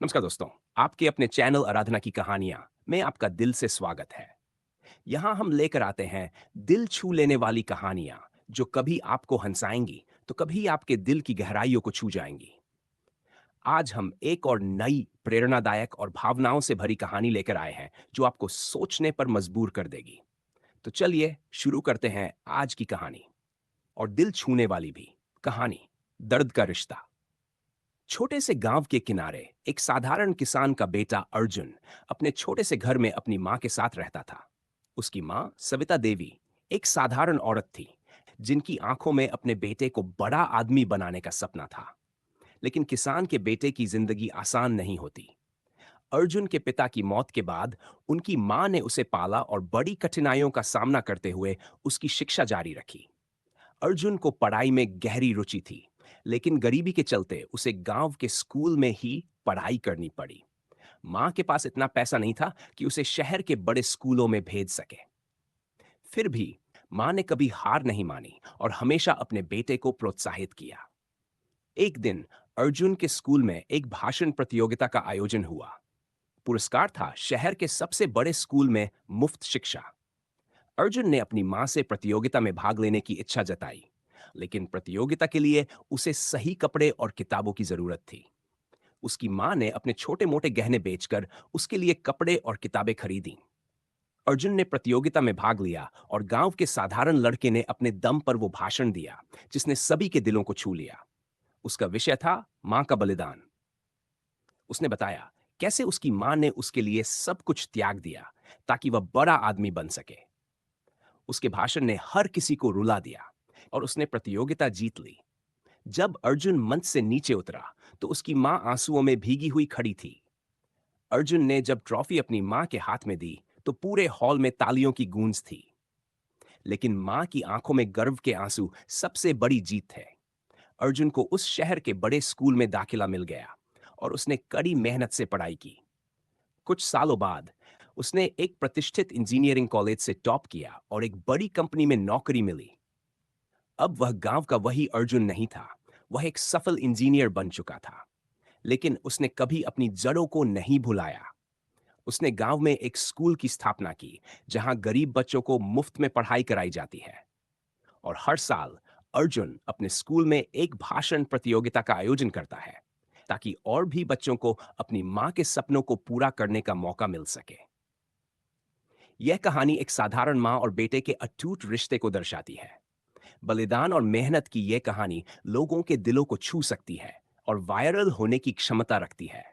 नमस्कार दोस्तों। आपके अपने चैनल आराधना की कहानियां में आपका दिल से स्वागत है। यहाँ हम लेकर आते हैं दिल छू लेने वाली कहानियां जो कभी आपको हंसाएंगी तो कभी आपके दिल की गहराइयों को छू जाएंगी। आज हम एक और नई प्रेरणादायक और भावनाओं से भरी कहानी लेकर आए हैं जो आपको सोचने पर मजबूर कर देगी। तो चलिए शुरू करते हैं आज की कहानी, और दिल छूने वाली भी कहानी, दर्द का रिश्ता। छोटे से गांव के किनारे एक साधारण किसान का बेटा अर्जुन अपने छोटे से घर में अपनी मां के साथ रहता था। उसकी मां सविता देवी एक साधारण औरत थी जिनकी आंखों में अपने बेटे को बड़ा आदमी बनाने का सपना था। लेकिन किसान के बेटे की जिंदगी आसान नहीं होती। अर्जुन के पिता की मौत के बाद उनकी मां ने उसे पाला और बड़ी कठिनाइयों का सामना करते हुए उसकी शिक्षा जारी रखी। अर्जुन को पढ़ाई में गहरी रुचि थी, लेकिन गरीबी के चलते उसे गांव के स्कूल में ही पढ़ाई करनी पड़ी। मां के पास इतना पैसा नहीं था कि उसे शहर के बड़े स्कूलों में भेज सके। फिर भी मां ने कभी हार नहीं मानी और हमेशा अपने बेटे को प्रोत्साहित किया। एक दिन अर्जुन के स्कूल में एक भाषण प्रतियोगिता का आयोजन हुआ। पुरस्कार था शहर के सबसे बड़े स्कूल में मुफ्त शिक्षा। अर्जुन ने अपनी मां से प्रतियोगिता में भाग लेने की इच्छा जताई, लेकिन प्रतियोगिता के लिए उसे सही कपड़े और किताबों की जरूरत थी। उसकी मां ने अपने छोटे मोटे गहने बेचकर उसके लिए कपड़े और किताबें खरीदी। अर्जुन ने प्रतियोगिता में भाग लिया और गांव के साधारण लड़के ने अपने दम पर वो भाषण दिया जिसने सभी के दिलों को छू लिया। उसका विषय था मां का बलिदान। उसने बताया कैसे उसकी मां ने उसके लिए सब कुछ त्याग दिया ताकि वह बड़ा आदमी बन सके। उसके भाषण ने हर किसी को रुला दिया और उसने प्रतियोगिता जीत ली। जब अर्जुन मंच से नीचे उतरा तो उसकी मां आंसुओं में भीगी हुई खड़ी थी। अर्जुन ने जब ट्रॉफी अपनी मां के हाथ में दी तो पूरे हॉल में तालियों की गूंज थी। लेकिन मां की आंखों में गर्व के आंसू सबसे बड़ी जीत थे। अर्जुन को उस शहर के बड़े स्कूल में दाखिला मिल गया और उसने कड़ी मेहनत से पढ़ाई की। कुछ सालों बाद उसने एक प्रतिष्ठित इंजीनियरिंग कॉलेज से टॉप किया और एक बड़ी कंपनी में नौकरी मिली। अब वह गांव का वही अर्जुन नहीं था। वह एक सफल इंजीनियर बन चुका था, लेकिन उसने कभी अपनी जड़ों को नहीं भुलाया। उसने गांव में एक स्कूल की स्थापना की जहां गरीब बच्चों को मुफ्त में पढ़ाई कराई जाती है। और हर साल अर्जुन अपने स्कूल में एक भाषण प्रतियोगिता का आयोजन करता है ताकि और भी बच्चों को अपनी मां के सपनों को पूरा करने का मौका मिल सके। यह कहानी एक साधारण मां और बेटे के अटूट रिश्ते को दर्शाती है। बलिदान और मेहनत की यह कहानी लोगों के दिलों को छू सकती है और वायरल होने की क्षमता रखती है।